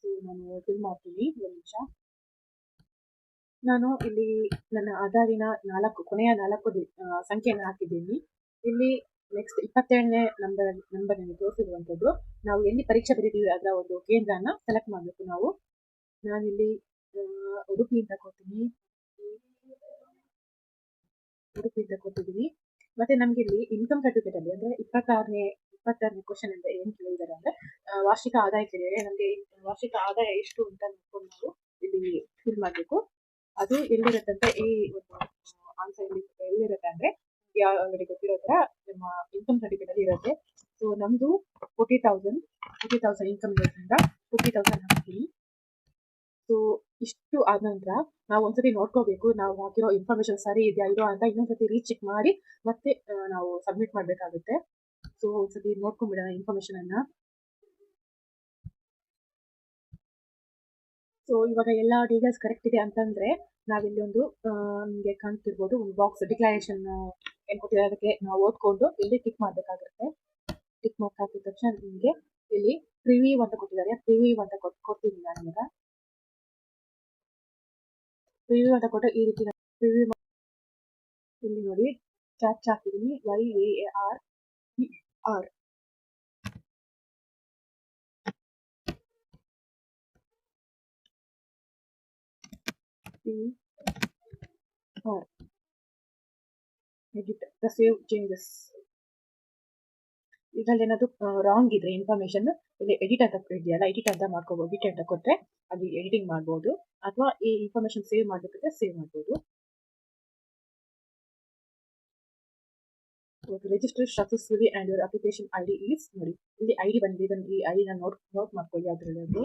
Speaker 1: ಸೊ ನಾನು ಫಿಲ್ ಮಾಡ್ತೀನಿ, ಒಂದು ನಿಮಿಷ. ನಾನು ಇಲ್ಲಿ ನನ್ನ ಆಧಾರಿನ ಕೊನೆಯ 4 ಸಂಖ್ಯೆಯನ್ನು ಹಾಕಿದ್ದೀನಿ. ಇಲ್ಲಿ ನೆಕ್ಸ್ಟ್ 27ನೇ ನಂಬರ್ ತೋರಿಸಿರುವಂಥದ್ದು. ನಾವು ಎಲ್ಲಿ ಪರೀಕ್ಷೆ ಬರೀತೀವಿ ಅದರ ಒಂದು ಕೇಂದ್ರನ ಸೆಲೆಕ್ಟ್ ಮಾಡಬೇಕು ನಾವು. ನಾನಿಲ್ಲಿ ಉಡುಪಿ ಅಂತ ಕೊಟ್ಟಿದ್ದೀನಿ. ಮತ್ತೆ ನಮ್ಗೆ ಇಲ್ಲಿ ಇನ್ಕಮ್ ಸರ್ಟಿಫಿಕೇಟ್ ಅಲ್ಲಿ ಅಂದ್ರೆ 26ನೇ ಕ್ವಶನ್ ಅಂತ ಏನ್ ಕೇಳಿದ್ದಾರೆ ಅಂದ್ರೆ ವಾರ್ಷಿಕ ಆದಾಯ ಕೇಳಿದರೆ, ನಮ್ಗೆ ವಾರ್ಷಿಕ ಆದಾಯ ಎಷ್ಟು ಅಂತ ನೋಡ್ಕೊಂಡು ನಾವು ಇಲ್ಲಿ ಫಿಲ್ ಮಾಡಬೇಕು. ಅದು ಎಲ್ಲಿರುತ್ತೆ ಅಂತ ಈ ಒಂದು ಆನ್ಸರ್ ಎಲ್ಲಿರುತ್ತೆ ಅಂದ್ರೆ ಆಲ್ರೆಡಿ ಗೊತ್ತಿರೋ ತರ ನಮ್ಮ ಇನ್ಕಮ್ ಸರ್ಟಿಫಿಕೇಟ್ ಅಲ್ಲಿ ಇರುತ್ತೆ. ಸೊ ನಮ್ದು 40,000 ಇನ್ಕಮ್ ಇರೋದ್ರಿಂದ 40,000 ಹಾಕ್ತೀನಿ. ಸೊ ಇಷ್ಟು ಆದ ನಂತರ ನಾವು ಒಂದ್ಸತಿ ನೋಡ್ಕೋಬೇಕು ನಾವು ಹಾಕಿರೋ ಇನ್ಫಾರ್ಮೇಶನ್ ಸರಿ ಇದೆಯಾ ಇರೋ ಅಂತ ಇನ್ನೊಂದ್ಸತಿ ರೀಚೆಕ್ ಮಾಡಿ ಮತ್ತೆ ನಾವು ಸಬ್ಮಿಟ್ ಮಾಡಬೇಕಾಗುತ್ತೆ. ಸೊ ಒಂದ್ಸತಿ ನೋಡ್ಕೊಂಡ್ಬಿಡೋಣ ಇನ್ಫಾರ್ಮೇಶನ್ ಅನ್ನ. ಸೊ ಇವಾಗ ಎಲ್ಲ ಡೀಟೇಲ್ಸ್ ಕರೆಕ್ಟ್ ಇದೆ ಅಂತಂದ್ರೆ ನಾವಿಲ್ಲಿ ಒಂದು ನಿಮಗೆ ಕಾಣ್ತಿರ್ಬೋದು ಒಂದು ಬಾಕ್ಸ್ ಡಿಕ್ಲರೇಷನ್ ಏನ್ ಕೊಟ್ಟಿದ್ದಾರೆ ಅದಕ್ಕೆ ನಾವು ಓದ್ಕೊಂಡು ಇಲ್ಲಿ ಟಿಕ್ ಮಾಡಬೇಕಾಗುತ್ತೆ. ಟಿಕ್ ಮಾರ್ಕ್ ಹಾಕಿದ ತಕ್ಷಣ ನಿಮಗೆ ಇಲ್ಲಿ ಪ್ರಿವ್ಯೂ ಅಂತ ಕೊಟ್ಟಿದ್ದಾರೆ. ಪ್ರಿವ್ಯೂ ಅಂತ ಕೊಡ್ತೀನಿ ನಾನು ಇವಾಗ. ಪ್ರಿವ್ಯೂ ಅಂತ ಕೊಟ್ಟು ಈ ರೀತಿ ಪ್ರಿವ್ಯೂ ಇಲ್ಲಿ ನೋಡಿ ಕ್ಯಾಪ್ಚಾ ಹಾಕಿದ್ದೀನಿ, YAAR edit the save changes. ಇದರಲ್ಲಿ ಏನಾದ್ರು ರಾಂಗ್ ಇದ್ರೆ ಇನ್ಫಾರ್ಮೇಶನ್ ಇಲ್ಲಿ ಎಡಿಟ್ ಅಂತ ಇದೆಯಲ್ಲ, ಎಡಿಟ್ ಅಂತ ಮಾಡ್ಕೋಬಹುದು. ಎಡಿಟ್ ಅಂತ ಕೊಟ್ಟರೆ ಅಲ್ಲಿ ಎಡಿಟಿಂಗ್ ಮಾಡ್ಬೋದು, ಅಥವಾ ಈ ಇನ್ಫಾರ್ಮೇಶನ್ ಸೇವ್ ಮಾಡಬೇಕಿದ್ರೆ ಸೇವ್ ಮಾಡ್ಬೋದು. Register successfully and your application ID is, ನೋಡಿ ಇಲ್ಲಿ ID ಬಂದಿದೆ. ಈ ID ನ ನೋಟ್ ಮಾಡ್ಕೊಳ್ಳಿ. ಅದರಲ್ಲಿ ಅದು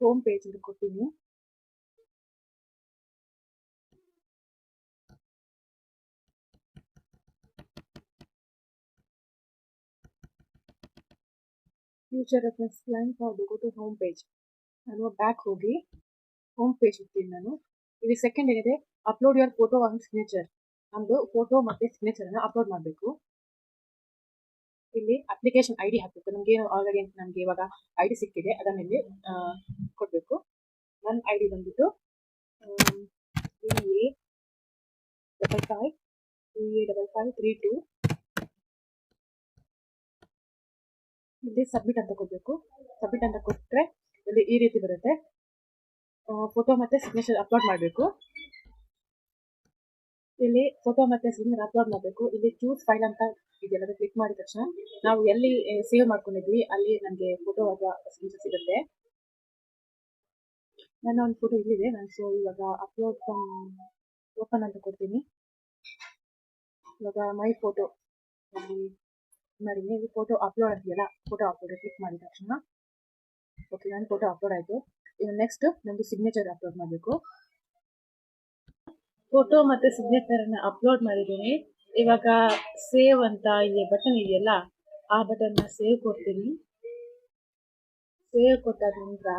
Speaker 1: ಹೋಮ್ ಪೇಜ್ ಅಲ್ಲಿ ಕೊಡ್ತೀನಿ. Future reference line for go to home page. ನಾನು ಬ್ಯಾಕ್ ಹೋಗಿ ಹೋಮ್ ಪೇಜ್ ಇರ್ತೀನಿ ನಾನು. ಇಲ್ಲಿ ಸೆಕೆಂಡ್ ಏನಿದೆ upload your photo on signature. ನಮ್ದು ಫೋಟೋ ಮತ್ತೆ ಸಿಗ್ನೇಚರ್ ಅನ್ನ ಅಪ್ಲೋಡ್ ಮಾಡಬೇಕು. ಇಲ್ಲಿ ಅಪ್ಲಿಕೇಶನ್ ID ಹಾಕಬೇಕು. ನಮ್ಗೆ ಆಲ್ರೆಡಿ ನಮ್ಗೆ ಇವಾಗ ID ಸಿಕ್ಕಿದೆ, ಅದನ್ನ ಇಲ್ಲಿ ಕೊಡ್ಬೇಕು. ನನ್ನ ID ಬಂದ್ಬಿಟ್ಟು EA5532 ಇಲ್ಲಿ ಸಬ್ಮಿಟ್ ಅಂತ ಕೊಡಬೇಕು. ಸಬ್ಮಿಟ್ ಅಂತ ಕೊಟ್ಟರೆ ಇಲ್ಲಿ ಈ ರೀತಿ ಬರುತ್ತೆ. ಫೋಟೋ ಮತ್ತು ಸಿಗ್ನೇಚರ್ ಅಪ್ಲೋಡ್ ಮಾಡಬೇಕು. ಇಲ್ಲಿ ಫೋಟೋ ಮತ್ತು ಸಿಗ್ನೇಚರ್ ಅಪ್ಲೋಡ್ ಮಾಡಬೇಕು. ಇಲ್ಲಿ ಚೂಸ್ ಫೈಲ್ ಅಂತ ಇದೆಯಲ್ಲ, ಅದು ಕ್ಲಿಕ್ ಮಾಡಿದ ತಕ್ಷಣ ನಾವು ಎಲ್ಲಿ ಸೇವ್ ಮಾಡ್ಕೊಂಡಿದ್ವಿ ಅಲ್ಲಿ ನನಗೆ ಫೋಟೋ ಅಥವಾ ಸಿಗ್ನೇಚರ್ ಸಿಗುತ್ತೆ. ನನ್ನ ಒಂದು ಫೋಟೋ ಇಲ್ಲಿದೆ. ನಾನು ಇವಾಗ ಅಪ್ಲೋಡ್ ಓಪನ್ ಅಂತ ಕೊಡ್ತೀನಿ. ಇವಾಗ ಮೈ ಫೋಟೋ ಅಲ್ಲಿ ಮಾಡಿದ್ದೀನಿ. ಇದು ಫೋಟೋ ಅಪ್ಲೋಡ್ ಆಗಿದೆಯಲ್ಲ, ಫೋಟೋ ಅಪ್ಲೋಡ್ ಕ್ಲಿಕ್ ಮಾಡಿದ ತಕ್ಷಣ ಓಕೆ, ನನ್ನ ಫೋಟೋ ಅಪ್ಲೋಡ್ ಆಯಿತು. ಇನ್ನು ನೆಕ್ಸ್ಟ್ ನಮ್ಮದು ಸಿಗ್ನೇಚರ್ ಅಪ್ಲೋಡ್ ಮಾಡಬೇಕು. ಫೋಟೋ ಮತ್ತು ಸಿಗ್ನೇಚರನ್ನು ಅಪ್ಲೋಡ್ ಮಾಡಿದ್ದೀನಿ. ಇವಾಗ ಸೇವ್ ಅಂತ ಇಲ್ಲಿ ಬಟನ್ ಇದೆಯಲ್ಲ, ಆ ಬಟನ್ನ ಸೇವ್ ಕೊಡ್ತೀನಿ. ಸೇವ್ ಕೊಟ್ಟಾದ ನಂತರ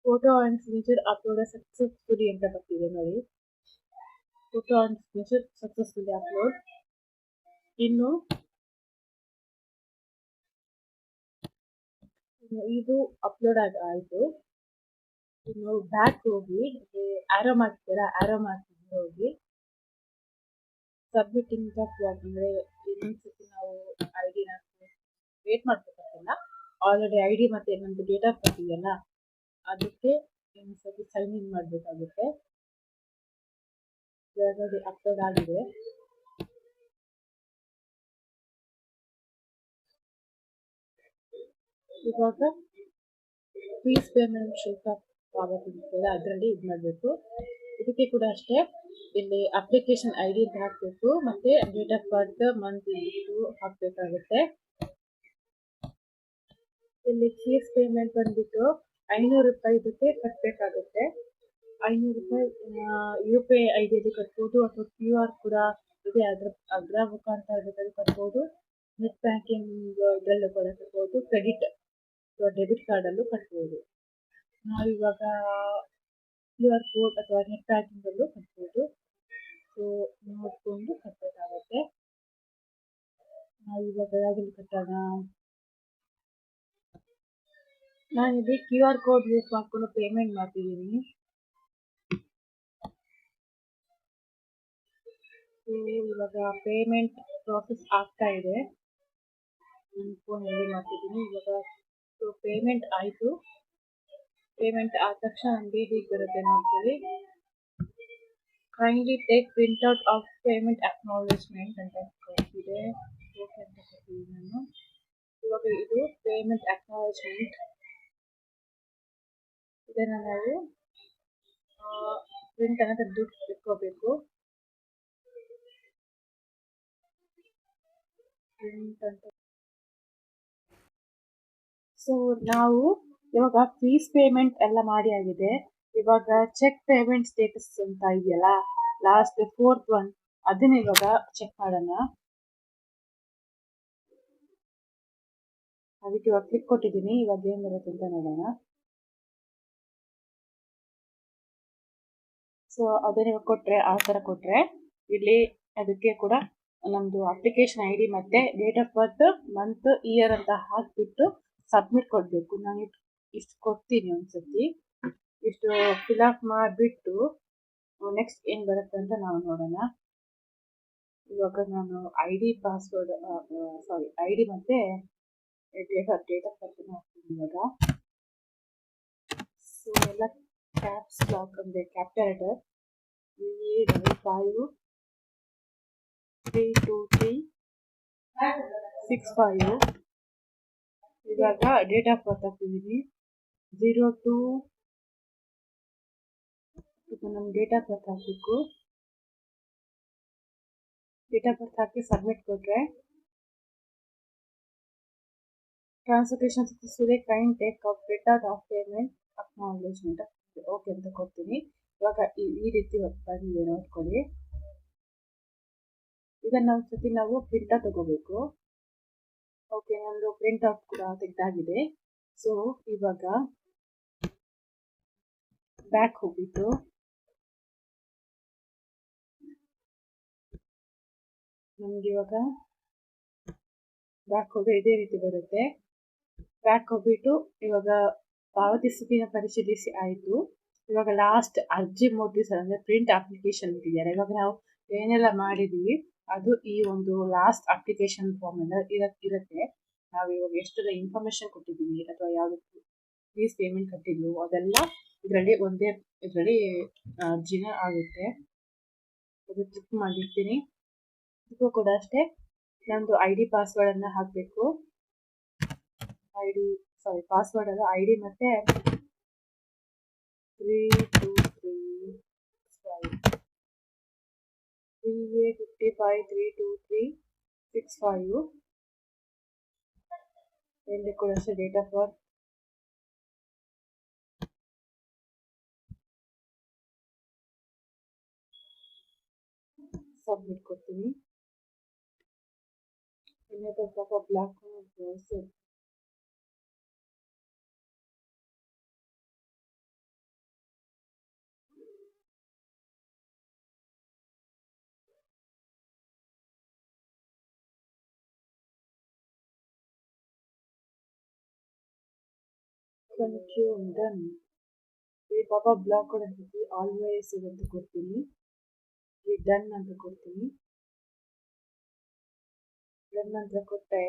Speaker 1: photo and signature upload successfully ಅಂತ ಬರ್ತಿದೆ ನೋಡಿ. Photo and signature successfully upload. ಇನ್ನು ಇದು ಅಪ್ಲೋಡ್ ಆಯಿತು. ಇನ್ನು ಬ್ಯಾಕ್ ಹೋಗಿ ಆರೋ ಮಾಡ್ತೀರಾ, ಆರೋ ಮಾಡ್ತಿದ್ದು ಹೋಗಿ ಸಬ್ಮಿಟಿಂಗ್ ದ ಫಾರ್ಮ್ ಅಂದರೆ ಇನ್ನೊಂದ್ಸತಿ ನಾವು ಐ ಡಿನ ವೇಟ್ ಮಾಡ್ಬೇಕಲ್ಲ, ಆಲ್ರೆಡಿ ಐ ಡಿ ಮತ್ತು ನಮ್ಮದು ಡೇಟ್ ಆಫ್ ಬರ್ತ್ ಇದೆಯಲ್ಲ ಅದಕ್ಕೆ ಇನ್ನೊಂದ್ಸತಿ ಸೈನ್ ಇನ್ ಮಾಡಬೇಕಾಗುತ್ತೆ. ಆಲ್ರೆಡಿ ಅಪ್ಲೋಡ್ ಆಗಿದೆ. ಇವಾಗ ಫೀಸ್ ಪೇಮೆಂಟ್ ಶುಲ್ಕ ಪಾವತಿ ಅದರಲ್ಲಿ ಇದು ಮಾಡಬೇಕು. ಇದಕ್ಕೆ ಕೂಡ ಅಷ್ಟೇ, ಇಲ್ಲಿ ಅಪ್ಲಿಕೇಶನ್ ಐ ಡಿ ಅಂತ ಹಾಕಬೇಕು ಮತ್ತು ಡೇಟ್ ಆಫ್ ಬರ್ತ್ ಮಂತ್ ಇಟ್ಟು ಹಾಕಬೇಕಾಗುತ್ತೆ. ಇಲ್ಲಿ ಫೀಸ್ ಪೇಮೆಂಟ್ ಬಂದ್ಬಿಟ್ಟು 500 ರೂಪಾಯಿ ಇದಕ್ಕೆ ಕಟ್ಟಬೇಕಾಗುತ್ತೆ. 500 ರೂಪಾಯಿ UPI ಐ ಡಿಯಲ್ಲಿ ಕಟ್ಬೋದು ಅಥವಾ QR ಕೂಡ ಇದೆ, ಅದರ ಮುಖಾಂತರ ಬೇಕಾದ್ರೂ ಕಟ್ಬೋದು. ನೆಟ್ ಬ್ಯಾಂಕಿಂಗ್ ಇದರಲ್ಲೂ ಕೂಡ ಕಟ್ಬೋದು. ಕ್ರೆಡಿಟ್ ಅಥವಾ ಡೆಬಿಟ್ ಕಾರ್ಡಲ್ಲೂ ಕಟ್ಬೋದು. ನಾವಿವಾಗ QR ಕೋಡ್ ಅಥವಾ ನೆಟ್ ಬ್ಯಾಂಕಿಂಗಲ್ಲೂ ಕಟ್ಬೋದು. ಸೊ ನೋಡಿಕೊಂಡು ಕಟ್ಟಬೇಕಾಗುತ್ತೆ. ನಾವಿವಾಗ ಯಾವಾಗಲೂ ಕಟ್ಟೋಣ. ನಾನಿಲ್ಲಿ QR ಕೋಡ್ ಯೂಸ್ ಮಾಡಿಕೊಂಡು ಪೇಮೆಂಟ್ ಮಾಡ್ತಿದ್ದೀನಿ. ಸೊ ಇವಾಗ ಪೇಮೆಂಟ್ ಪ್ರಾಸೆಸ್ ಆಗ್ತಾ ಇದೆ. ನನ್ನ ಫೋನಲ್ಲಿ ಮಾಡ್ತಿದ್ದೀನಿ ಇವಾಗ. ಸೊ ಪೇಮೆಂಟ್ ಆಯಿತು. ಪೇಮೆಂಟ್ ಆದ ತಕ್ಷಣ ನಮಗೆ ಹೀಗೆ ಬರುತ್ತೆ ನೋಡ್ತೀವಿ. Kindly take printout of payment acknowledgement ಅಂತ ಕೊಡ್ತಿದೆ. ಓಕೆ ಅಂತ ಕೊಡ್ತೀವಿ ನಾನು. ಇವಾಗ ಇದು ಪೇಮೆಂಟ್ ಅಕ್ನಾಲೇಜ್ಮೆಂಟ್. ಇದನ್ನು ನಾವು ಪ್ರಿಂಟನ್ನು ತೆಗೆದು ಇಟ್ಕೋಬೇಕು. ಪ್ರಿಂಟ್ ಅಂತ. ಸೊ ನಾವು ಇವಾಗ ಫೀಸ್ ಪೇಮೆಂಟ್ ಎಲ್ಲ ಮಾಡಿ ಆಗಿದೆ. ಇವಾಗ ಚೆಕ್ ಪೇಮೆಂಟ್ ಸ್ಟೇಟಸ್ ಅಂತ ಇದೆಯಲ್ಲ, ಲಾಸ್ಟ್ 4th ಒನ್, ಅದನ್ನ ಇವಾಗ ಚೆಕ್ ಮಾಡೋಣ. ಅದಕ್ಕೆ ಇವಾಗ ಕ್ಲಿಕ್ ಕೊಟ್ಟಿದ್ದೀನಿ. ಇವಾಗ ಏನು ಬರುತ್ತೆ ಅಂತ ನೋಡೋಣ. ಸೊ ಅದನ್ನ ಇವಾಗ ಕೊಟ್ಟರೆ, ಆ ಥರ ಕೊಟ್ಟರೆ ಇಲ್ಲಿ ಅದಕ್ಕೆ ಕೂಡ ನಮ್ಮದು ಅಪ್ಲಿಕೇಶನ್ ಐ ಡಿ ಮತ್ತು date of birth month year ಅಂತ ಹಾಕಿಬಿಟ್ಟು ಸಬ್ಮಿಟ್ ಕೊಡಬೇಕು. ನಾನು ಇಷ್ಟು ಕೊಡ್ತೀನಿ ಒಂದ್ಸತಿ. ಇಷ್ಟು ಫಿಲಪ್ ಮಾಡಿಬಿಟ್ಟು ನೆಕ್ಸ್ಟ್ ಏನು ಬರುತ್ತೆ ಅಂತ ನಾವು ನೋಡೋಣ. ಇವಾಗ ನಾನು I D password I D ಮತ್ತು ಡೇಟ್ ಆಫ್ ಬರ್ತ್ ಹಾಕ್ತೀನಿ ಇವಾಗ. ಸೊ ಎಲ್ಲ ಕ್ಯಾಪ್ಸ್ ಲಾಕ್ ಅಂದರೆ ಕ್ಯಾಪಿಟಲ್ ಲೆಟರ್ 3553236 ಇವಾಗ ಡೇಟ್ ಆಫ್ ಬರ್ತ್ ಹಾಕ್ತಿದ್ದೀನಿ 02 ನಮ್ಮ ಡೇಟ್ ಆಫ್ ಬರ್ತ್ ಹಾಕಬೇಕು. ಡೇಟ್ ಆಫ್ ಬರ್ತ್ ಹಾಕಿ ಸಬ್ಮಿಟ್ ಕೊಟ್ಟರೆ transaction successfully kind take off printout of payment acknowledgement okay ಅಂತ ಕೊಡ್ತೀನಿ. ಇವಾಗ ಈ ರೀತಿ ಬಂದಿದೆ ನೋಡ್ಕೊಳ್ಳಿ. ಇದನ್ನು ಒಂದ್ಸತಿ ನಾವು ಪ್ರಿಂಟೌಟ್ ತಗೋಬೇಕು. ಓಕೆ, ನಂದು ಪ್ರಿಂಟ್ಔಟ್ ಕೂಡ ತೆಗೆದಾಗಿದೆ. ಸೊ ಇವಾಗ ಬ್ಯಾಕ್ ಹೋಗ್ಬಿಟ್ಟು ನಮ್ಗೆ ಇವಾಗ ಬ್ಯಾಕ್ ಹೋಗಿ ಇದೇ ರೀತಿ ಬರುತ್ತೆ. ಬ್ಯಾಕ್ ಹೋಗ್ಬಿಟ್ಟು ಇವಾಗ ಪಾವತಿ ಸ್ಥಿತಿನ ಪರಿಶೀಲಿಸಿ ಆಯಿತು. ಇವಾಗ ಲಾಸ್ಟ್ ಅರ್ಜಿ ನೋಟಿಸ್ ಅಂದರೆ ಪ್ರಿಂಟ್ ಅಪ್ಲಿಕೇಶನ್ ಇದೆಯಲ್ಲ, ಇವಾಗ ನಾವು ಏನೆಲ್ಲ ಮಾಡಿದ್ವಿ ಅದು ಈ ಒಂದು ಲಾಸ್ಟ್ ಅಪ್ಲಿಕೇಶನ್ ಫಾರ್ಮ್ ಎಲ್ಲ ಇರುತ್ತೆ. ನಾವು ಇವಾಗ ಎಷ್ಟರ ಇನ್ಫಾರ್ಮೇಷನ್ ಕೊಟ್ಟಿದ್ದೀವಿ ಅಥವಾ ಯಾವುದು ಫೀಸ್ ಪೇಮೆಂಟ್ ಕಟ್ಟಿದ್ವು ಅದೆಲ್ಲ ಇದರಲ್ಲಿ ಒಂದೇ ಇದರಲ್ಲಿ ಅರ್ಜಿನ ಆಗುತ್ತೆ. ಅದು ಕ್ಲಿಕ್ ಮಾಡಿರ್ತೀನಿ. ಇದಕ್ಕೂ ಕೂಡ ಅಷ್ಟೇ ನಮ್ಮದು ID ಪಾಸ್ವರ್ಡನ್ನು ಹಾಕಬೇಕು. ಪಾಸ್ವರ್ಡ್ ಅಲ್ಲ, ID ಮತ್ತೆ 32365 ಇಲ್ಲಿ ಕೂಡ ಅಷ್ಟೇ ಡೇಟ್ ಆಫ್ ಬರ್ತ್, ಸಬ್ಮಿಟ್ ಕೊಡ್ತೀನಿ. ಇನ್ನೊಂದು ಪಾಪ ಬ್ಲಾಕ್ ಡನ್. ಈ ಪಾಪ ಬ್ಲಾಕ್ ಕೂಡ ಆಲ್ವೇಸ್ ಅಂತ ಕೊಡ್ತೀನಿ. ಡನ್ ಅಂತ ಕೊಡ್ತೀನಿ. ಡನ್ ಅಂತ ಕೊಟ್ಟೆ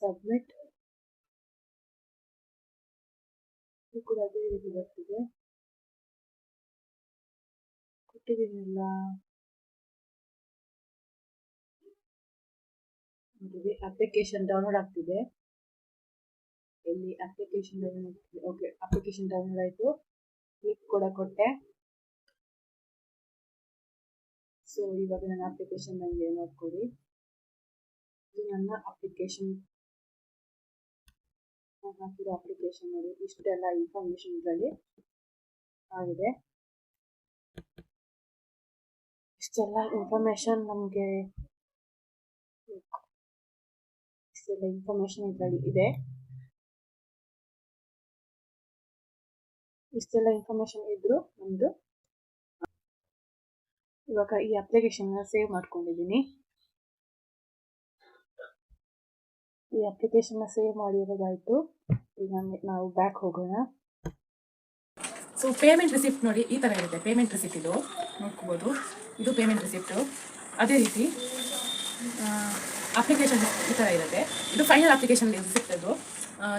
Speaker 1: ಸಬ್ಮಿಟ್. ಇದು ಕೂಡ ಅದೇ ರೀತಿ ಬರ್ತಿದೆ. ಕೊಟ್ಟಿದ್ದೀನಲ್ಲ, ಅಪ್ಲಿಕೇಶನ್ ಡೌನ್ಲೋಡ್ ಆಗ್ತಿದೆ. ಇಲ್ಲಿ ಅಪ್ಲಿಕೇಶನ್ ಡೌನ್ಲೋಡ್ ಆಗ್ತಿದೆ. ಓಕೆ, ಅಪ್ಲಿಕೇಶನ್ ಡೌನ್ಲೋಡ್ ಆಯಿತು. ಕ್ಲಿಕ್ ಕೂಡ ಕೊಟ್ಟೆ. ಸೊ ಇವಾಗ ನನ್ನ ಅಪ್ಲಿಕೇಶನ್ ನನಗೆ ನೋಡ್ಕೊಳ್ಳಿ. ಇದು ನನ್ನ ಅಪ್ಲಿಕೇಶನ್, ಹಾಕಿರೋ ಅಪ್ಲಿಕೇಶನ್ ನೋಡಿ. ಇಷ್ಟೆಲ್ಲ ಇನ್ಫಾರ್ಮೇಶನ್ ಇದರಲ್ಲಿ ಆಗಿದೆ. ಇಷ್ಟೆಲ್ಲ ಇನ್ಫಾರ್ಮೇಶನ್ ನಮಗೆ ಇದರಲ್ಲಿ ಇದೆ. ಇಷ್ಟೆಲ್ಲ ಇನ್ಫಾರ್ಮೇಶನ್ ಇದ್ರು ನಮ್ಮದು. ಇವಾಗ ಈ ಅಪ್ಲಿಕೇಶನ್ನ ಸೇವ್ ಮಾಡ್ಕೊಂಡಿದ್ದೀನಿ. ಈ ಅಪ್ಲಿಕೇಶನ್ನ ಸೇವ್ ಮಾಡಿರೋದಾಯಿತು. ಈಗ ನಾವು ಬ್ಯಾಕ್ ಹೋಗೋಣ. ಸೊ ಪೇಮೆಂಟ್ ರಿಸಿಪ್ಟ್ ನೋಡಿ ಈ ಥರ ಇರುತ್ತೆ. ಪೇಮೆಂಟ್ ರಿಸಿಪ್ಟ್ ಇದು ನೋಡ್ಕೋಬೋದು. ಇದು ಪೇಮೆಂಟ್ ರಿಸಿಪ್ಟು. ಅದೇ ರೀತಿ ಅಪ್ಲಿಕೇಶನ್ ಈ ಥರ ಇರುತ್ತೆ. ಇದು ಫೈನಲ್ ಅಪ್ಲಿಕೇಶನ್ ರಿಸಿಪ್ಟ್. ಅದು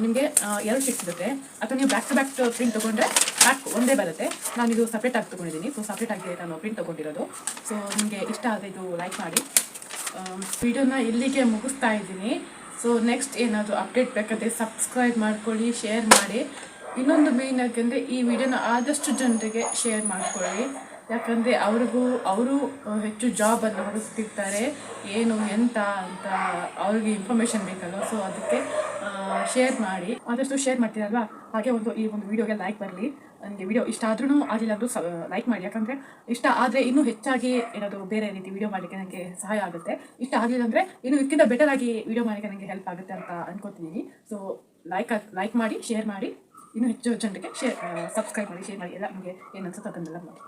Speaker 1: ನಿಮಗೆ 2 ಶೀಟ್ ಸಿಗುತ್ತೆ. ಅಥವಾ ನೀವು ಬ್ಯಾಕ್ ಟು ಬ್ಯಾಕ್ ಪ್ರಿಂಟ್ ತೊಗೊಂಡ್ರೆ ಬ್ಯಾಕ್ ಒಂದೇ ಬರುತ್ತೆ. ನಾನು ಇದು ಸಪ್ರೇಟ್ ಆಗಿ ತೊಗೊಂಡಿದ್ದೀನಿ. ಸೊ ಸಪ್ರೇಟ್ ಆಗಿ ನಾನು ಪ್ರಿಂಟ್ ತೊಗೊಂಡಿರೋದು. ಸೊ ನಿಮಗೆ ಇಷ್ಟ ಆದರೆ ಇದು ಲೈಕ್ ಮಾಡಿ. ವಿಡಿಯೋನ ಇಲ್ಲಿಗೆ ಮುಗಿಸ್ತಾ ಇದ್ದೀನಿ. ಸೊ ನೆಕ್ಸ್ಟ್ ಏನಾದರೂ ಅಪ್ಡೇಟ್ ಬೇಕಾದರೆ ಸಬ್ಸ್ಕ್ರೈಬ್ ಮಾಡ್ಕೊಳ್ಳಿ, ಶೇರ್ ಮಾಡಿ. ಇನ್ನೊಂದು ಮೇಯ್ನ್ ಯಾಕೆಂದರೆ ಈ ವಿಡಿಯೋನ ಆದಷ್ಟು ಜನರಿಗೆ ಶೇರ್ ಮಾಡ್ಕೊಳ್ಳಿ. ಯಾಕಂದರೆ ಅವರು ಹೆಚ್ಚು ಜಾಬನ್ನು ಹುಡುಕ್ತಿರ್ತಾರೆ. ಏನು ಎಂತ ಅಂತ ಅವ್ರಿಗೆ ಇನ್ಫಾರ್ಮೇಷನ್ ಬೇಕಲ್ವ. ಸೊ ಅದಕ್ಕೆ ಶೇರ್ ಮಾಡಿ, ಆದಷ್ಟು ಶೇರ್ ಮಾಡ್ತೀರಲ್ವ. ಹಾಗೆ ಈ ಒಂದು ವಿಡಿಯೋಗೆ ಲೈಕ್ ಬರಲಿ. ನನಗೆ ವಿಡಿಯೋ ಇಷ್ಟ ಆದ್ರೂ ಆಗಿಲ್ಲಾದರೂ ಲೈಕ್ ಮಾಡಿ. ಯಾಕಂದರೆ ಇಷ್ಟ ಆದರೆ ಇನ್ನೂ ಹೆಚ್ಚಾಗಿ ಏನಾದರೂ ಬೇರೆ ರೀತಿ ವಿಡಿಯೋ ಮಾಡಲಿಕ್ಕೆ ನನಗೆ ಸಹಾಯ ಆಗುತ್ತೆ. ಇಷ್ಟ ಆಗಲಿಲ್ಲ ಅಂದರೆ ಇನ್ನೂ ಇದಕ್ಕಿಂತ ಬೆಟರ್ ಆಗಿ ವಿಡಿಯೋ ಮಾಡಲಿಕ್ಕೆ ನನಗೆ ಹೆಲ್ಪ್ ಆಗುತ್ತೆ ಅಂತ ಅನ್ಕೋತಿದ್ದೀನಿ. ಸೊ ಲೈಕ್ ಮಾಡಿ, ಶೇರ್ ಮಾಡಿ, ಇನ್ನೂ ಹೆಚ್ಚು ಜನರಿಗೆ ಸಬ್ಸ್ಕ್ರೈಬ್ ಮಾಡಿ, ಶೇರ್ ಮಾಡಿ. ಎಲ್ಲ ನಿಮಗೆ ಏನು ಅನ್ಸುತ್ತೆ ಅದನ್ನೆಲ್ಲ ಮಾಡಿ.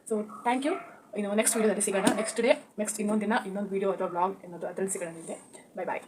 Speaker 1: So thank you. ಇನ್ನು ನೆಕ್ಸ್ಟ್ ವೀಡಿಯೋದಲ್ಲಿ ಸಿಗೋಣ. ನೆಕ್ಸ್ಟ್ ಇನ್ನೊಂದು ದಿನ ಇನ್ನೊಂದು ವೀಡಿಯೋ ಅಥವಾ ಬ್ಲಾಗ್ ಏನಾದರೂ ಅದರಲ್ಲಿ ಸಿಗೋಣ. ಬೈ ಬಾಯ್.